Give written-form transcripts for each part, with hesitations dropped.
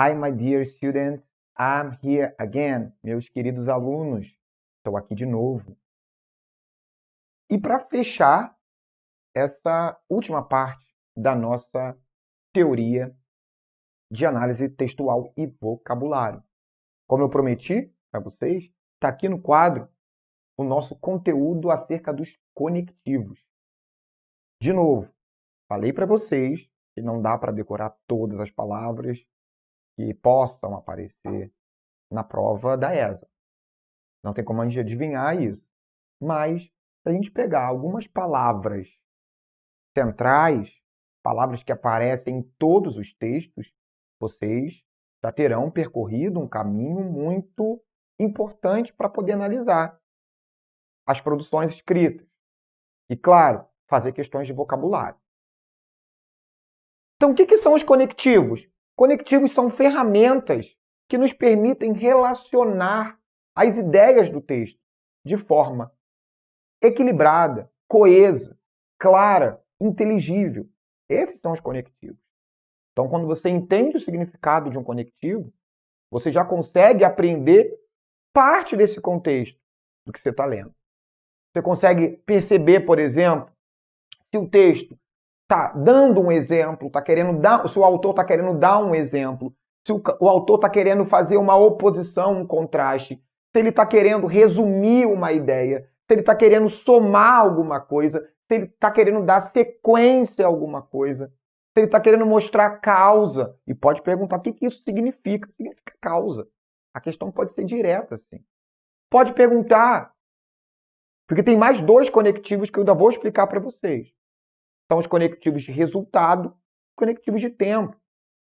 Hi, my dear students. I'm here again. Meus queridos alunos, estou aqui de novo. E para fechar essa última parte da nossa teoria de análise textual e vocabulário. Como eu prometi para vocês, está aqui no quadro o nosso conteúdo acerca dos conectivos. De novo, falei para vocês que não dá para decorar todas as palavras que possam aparecer na prova da ESA. Não tem como a gente adivinhar isso. Mas, se a gente pegar algumas palavras centrais, palavras que aparecem em todos os textos, vocês já terão percorrido um caminho muito importante para poder analisar as produções escritas. E, claro, fazer questões de vocabulário. Então, o que são os conectivos? Conectivos são ferramentas que nos permitem relacionar as ideias do texto de forma equilibrada, coesa, clara, inteligível. Esses são os conectivos. Então, quando você entende o significado de um conectivo, você já consegue aprender parte desse contexto do que você está lendo. Você consegue perceber, por exemplo, se o texto está dando um exemplo, se o autor está querendo dar um exemplo, se o autor está querendo fazer uma oposição, um contraste, se ele está querendo resumir uma ideia, se ele está querendo somar alguma coisa, se ele está querendo dar sequência a alguma coisa, se ele está querendo mostrar causa. E pode perguntar o que isso significa. Significa causa. A questão pode ser direta, assim. Pode perguntar, porque tem mais dois conectivos que eu ainda vou explicar para vocês. São os conectivos de resultado e conectivos de tempo.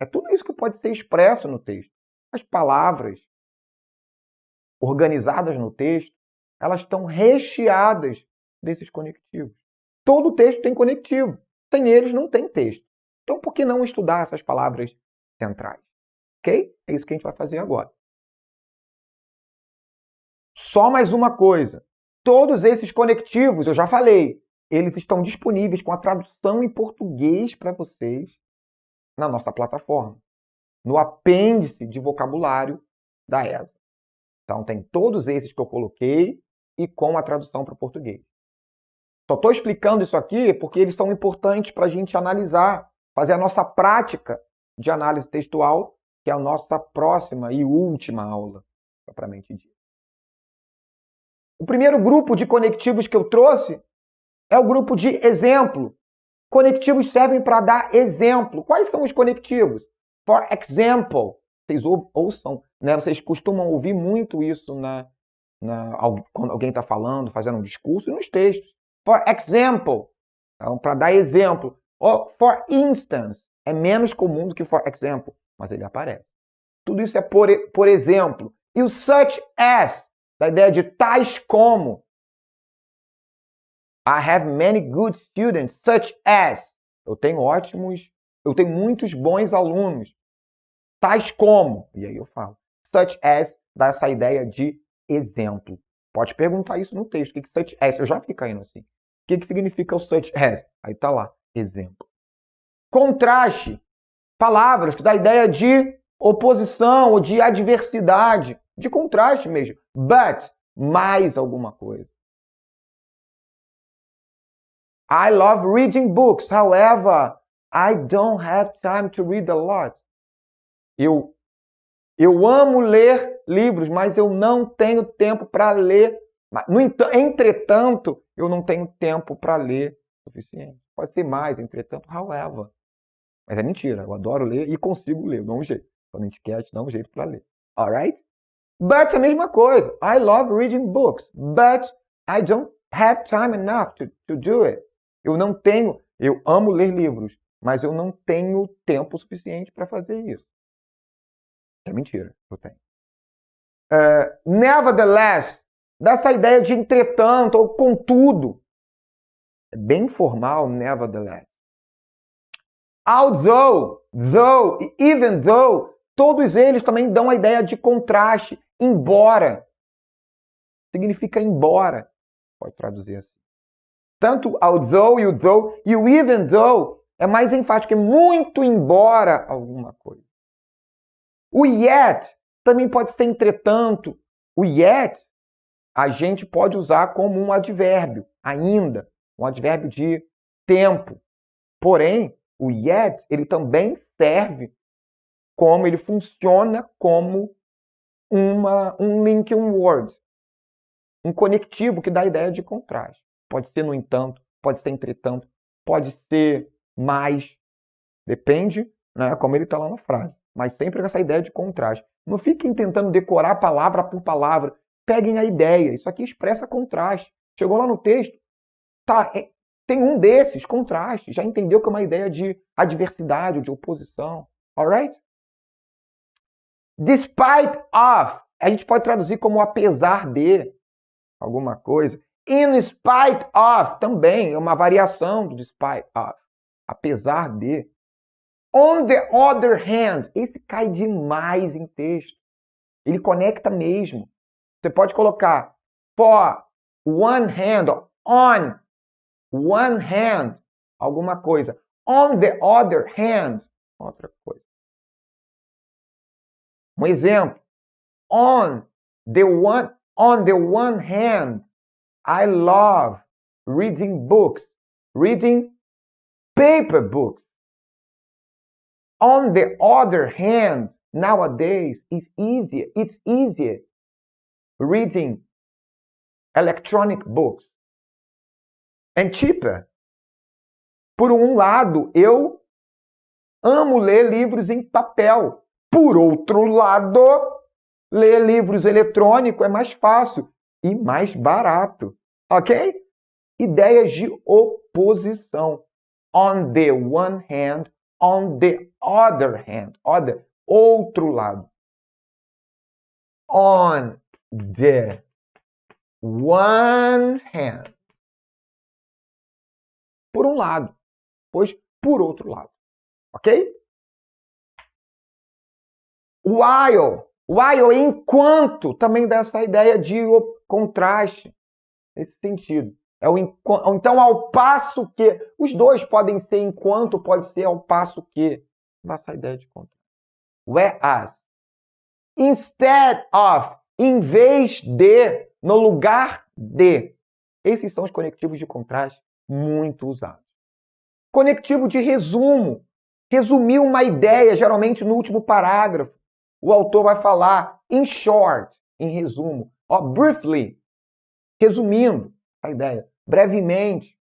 É tudo isso que pode ser expresso no texto. As palavras organizadas no texto, elas estão recheadas desses conectivos. Todo texto tem conectivo. Sem eles, não tem texto. Então, por que não estudar essas palavras centrais? Ok? É isso que a gente vai fazer agora. Só mais uma coisa. Todos esses conectivos, eu já falei, eles estão disponíveis com a tradução em português para vocês na nossa plataforma, no apêndice de vocabulário da ESA. Então, tem todos esses que eu coloquei e com a tradução para o português. Só estou explicando isso aqui porque eles são importantes para a gente analisar, fazer a nossa prática de análise textual, que é a nossa próxima e última aula, propriamente dita. O primeiro grupo de conectivos que eu trouxe é o grupo de exemplo. Conectivos servem para dar exemplo. Quais são os conectivos? For example. Vocês ouçam, né? Vocês costumam ouvir muito isso quando alguém está falando, fazendo um discurso, e nos textos. For example. Então, para dar exemplo. Ou for instance. É menos comum do que for example, mas ele aparece. Tudo isso é por exemplo. E o such as, da ideia de tais como. I have many good students, such as. Eu tenho muitos bons alunos, tais como. E aí eu falo, such as, dá essa ideia de exemplo. Pode perguntar isso no texto, o que such as? Eu já fico indo assim. O que significa o such as? Aí tá lá, exemplo. Contraste, palavras que dá a ideia de oposição ou de adversidade, de contraste mesmo. But, mais alguma coisa. I love reading books, however, I don't have time to read a lot. Eu amo ler livros, mas eu não tenho tempo para ler. Entretanto, eu não tenho tempo para ler o suficiente. Pode ser mais, entretanto, however. Mas é mentira, eu adoro ler e consigo ler, eu dou um jeito. Quando a gente quer, a gente dá um jeito para ler. Alright? But a mesma coisa. I love reading books, but I don't have time enough to do it. Eu amo ler livros, mas eu não tenho tempo suficiente para fazer isso. É mentira, eu tenho. Nevertheless, dá essa ideia de entretanto ou contudo. É bem formal, nevertheless. Although, though e even though, todos eles também dão a ideia de contraste. Embora. Significa embora. Pode traduzir assim. Tanto although e o though e o even though é mais enfático, é muito embora alguma coisa. O yet também pode ser entretanto. O yet a gente pode usar como um advérbio, ainda, um advérbio de tempo. Porém, o yet, ele também serve como, ele funciona como um linking word, um conectivo que dá a ideia de contraste. Pode ser no entanto, pode ser entretanto, pode ser mais, depende, né, como ele está lá na frase. Mas sempre com essa ideia de contraste. Não fiquem tentando decorar palavra por palavra. Peguem a ideia. Isso aqui expressa contraste. Chegou lá no texto, tá, tem um desses, contraste. Já entendeu que é uma ideia de adversidade ou de oposição. Alright? Despite of, a gente pode traduzir como apesar de alguma coisa. In spite of, também é uma variação do despite of. Apesar de. On the other hand, esse cai demais em texto. Ele conecta mesmo. Você pode colocar for one hand, on one hand, alguma coisa. On the other hand, outra coisa. Um exemplo. On the one hand, I love reading books, reading paper books. On the other hand, nowadays it's easier reading electronic books and cheaper. Por um lado, eu amo ler livros em papel. Por outro lado, ler livros eletrônicos é mais fácil e mais barato. Ok? Ideias de oposição. On the one hand, on the other hand. Other, outro lado. On the one hand. Por um lado, pois por outro lado. Ok? While, enquanto, também dá essa ideia de contraste, nesse sentido. Então, ao passo que, os dois podem ser enquanto, pode ser ao passo que, dá essa ideia de contraste. Whereas, instead of, em vez de, no lugar de. Esses são os conectivos de contraste muito usados. Conectivo de resumo. Resumir uma ideia, geralmente no último parágrafo. O autor vai falar in short, em resumo. Briefly, resumindo a ideia. Brevemente.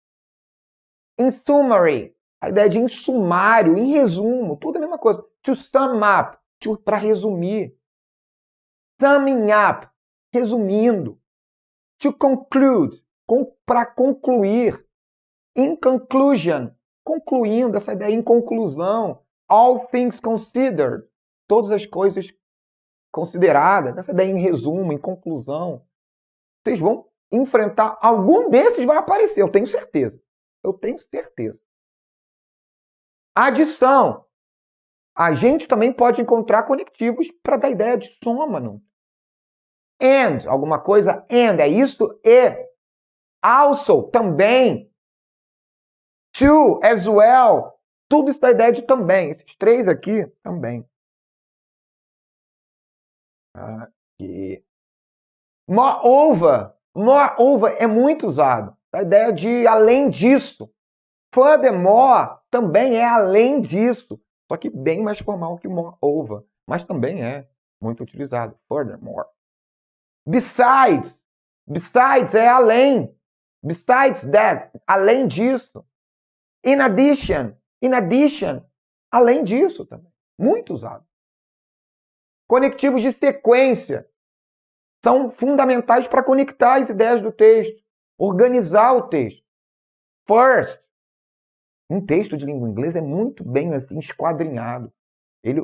In summary, a ideia de em sumário, em resumo, tudo é a mesma coisa. To sum up, para resumir. Summing up, resumindo. To conclude, para concluir. In conclusion, concluindo, essa ideia em conclusão. All things considered, todas as coisas consideradas, essa ideia em resumo, em conclusão. Vocês vão enfrentar, algum desses vai aparecer, eu tenho certeza. Eu tenho certeza. Adição. A gente também pode encontrar conectivos para dar ideia de soma. Não? And, alguma coisa, and, é isso, e. Also, também. To, as well. Tudo isso dá ideia de também. Esses três aqui, também. Aqui. Moreover é muito usado. A ideia de além disso. Furthermore também é além disso. Só que bem mais formal que moreover. Mas também é muito utilizado. Furthermore. Besides. Besides é além. Besides that. Além disso. In addition. In addition. Além disso também. Muito usado. Conectivos de sequência. São fundamentais para conectar as ideias do texto. Organizar o texto. First. Um texto de língua inglesa é muito bem assim esquadrinhado. Ele,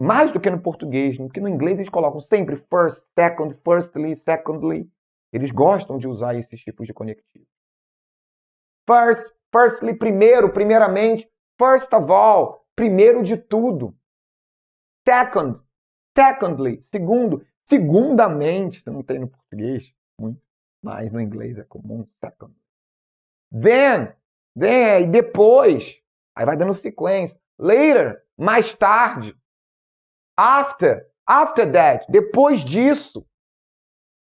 mais do que no português, porque no inglês eles colocam sempre first, second, firstly, secondly. Eles gostam de usar esses tipos de conectivos. First, firstly, primeiro, primeiramente. First of all, primeiro de tudo. Second, secondly, segundo. Segundamente, não tem no português muito, mas no inglês é comum, second. Then, e depois, aí vai dando sequência. Later, mais tarde. After that, depois disso.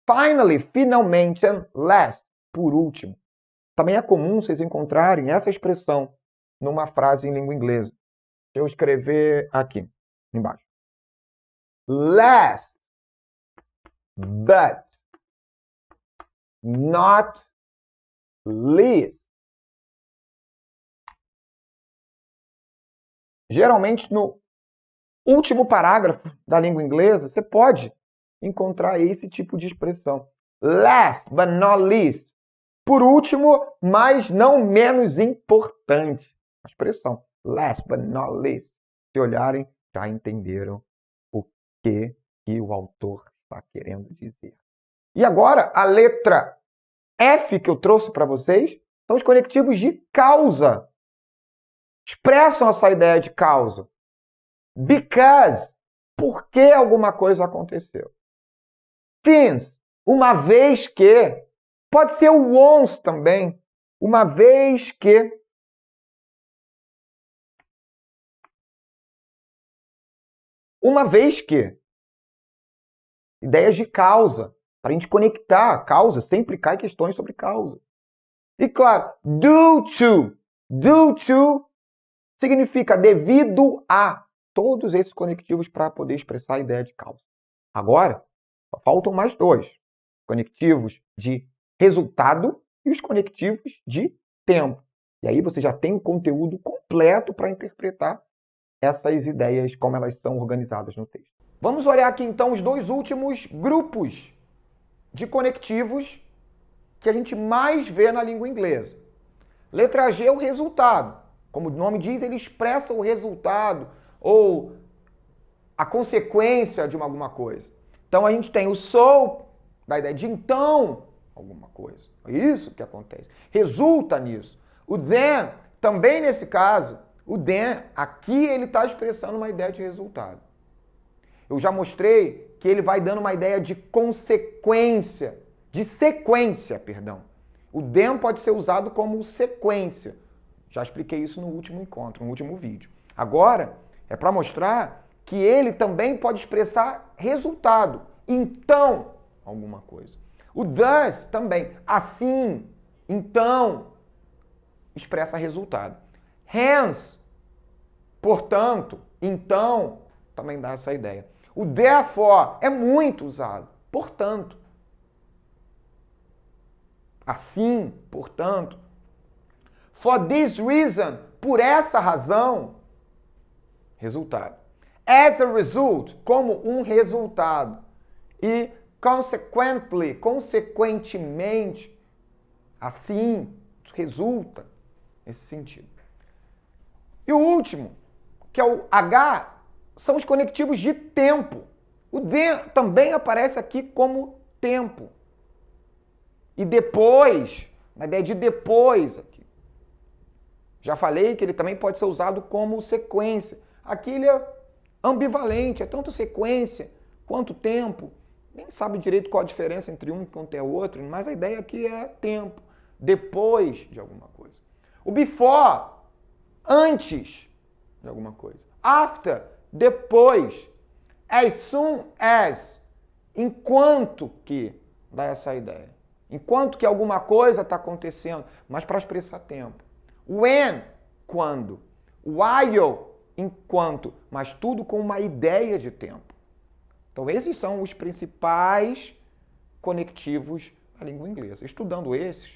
Finally, finalmente, and last, por último. Também é comum vocês encontrarem essa expressão numa frase em língua inglesa. Deixa eu escrever aqui, embaixo. Last, but not least. Geralmente, no último parágrafo da língua inglesa, você pode encontrar esse tipo de expressão. Last, but not least. Por último, mas não menos importante. A expressão last, but not least. Se olharem, já entenderam o que o autor está querendo dizer. E agora, a letra F que eu trouxe para vocês são os conectivos de causa. Expressam essa ideia de causa. Because, porque alguma coisa aconteceu. Since, uma vez que. Pode ser o once também. Uma vez que. Uma vez que. Ideias de causa. Para a gente conectar a causa, sempre cai questões sobre causa. E claro, due to. Due to significa devido a. Todos esses conectivos para poder expressar a ideia de causa. Agora, só faltam mais dois. Conectivos de resultado e os conectivos de tempo. E aí você já tem um conteúdo completo para interpretar essas ideias, como elas são organizadas no texto. Vamos olhar aqui então os dois últimos grupos de conectivos que a gente mais vê na língua inglesa. Letra G é o resultado. Como o nome diz, ele expressa o resultado ou a consequência de alguma coisa. Então a gente tem o so, da ideia de então alguma coisa. É isso que acontece. Resulta nisso. O then, também nesse caso, o then, aqui ele está expressando uma ideia de resultado. Eu já mostrei que ele vai dando uma ideia de consequência, de sequência, perdão. O then pode ser usado como sequência. Já expliquei isso no último encontro, no último vídeo. Agora, é para mostrar que ele também pode expressar resultado. Então, alguma coisa. O thus também. Assim, então, expressa resultado. Hence, portanto, então, também dá essa ideia. O therefore é muito usado. Portanto. Assim, portanto. For this reason, por essa razão, resultado. As a result, como um resultado. E consequently, consequentemente, assim, resulta, nesse sentido. E o último, que é o H, são os conectivos de tempo. O D também aparece aqui como tempo. E depois, a ideia de depois aqui. Já falei que ele também pode ser usado como sequência. Aqui ele é ambivalente, é tanto sequência quanto tempo. Nem sabe direito qual a diferença entre um e o outro, mas a ideia aqui é tempo, depois de alguma coisa. O before, antes de alguma coisa. After, depois. As soon as, enquanto que, dá essa ideia. Enquanto que alguma coisa está acontecendo, mas para expressar tempo. When, quando. While, enquanto, mas tudo com uma ideia de tempo. Então, esses são os principais conectivos da língua inglesa. Estudando esses,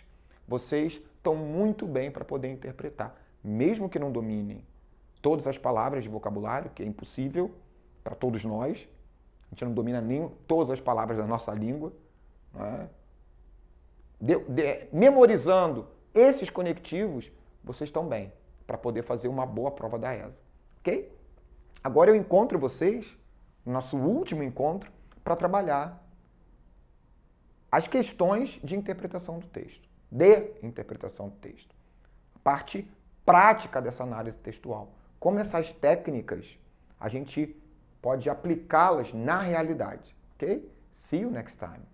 vocês estão muito bem para poder interpretar. Mesmo que não dominem todas as palavras de vocabulário, que é impossível para todos nós, a gente não domina nem todas as palavras da nossa língua, né? Memorizando esses conectivos, vocês estão bem para poder fazer uma boa prova da ESA. Ok? Agora eu encontro vocês no nosso último encontro para trabalhar as questões de interpretação do texto, a parte prática dessa análise textual. Como essas técnicas a gente pode aplicá-las na realidade. Ok? See you next time.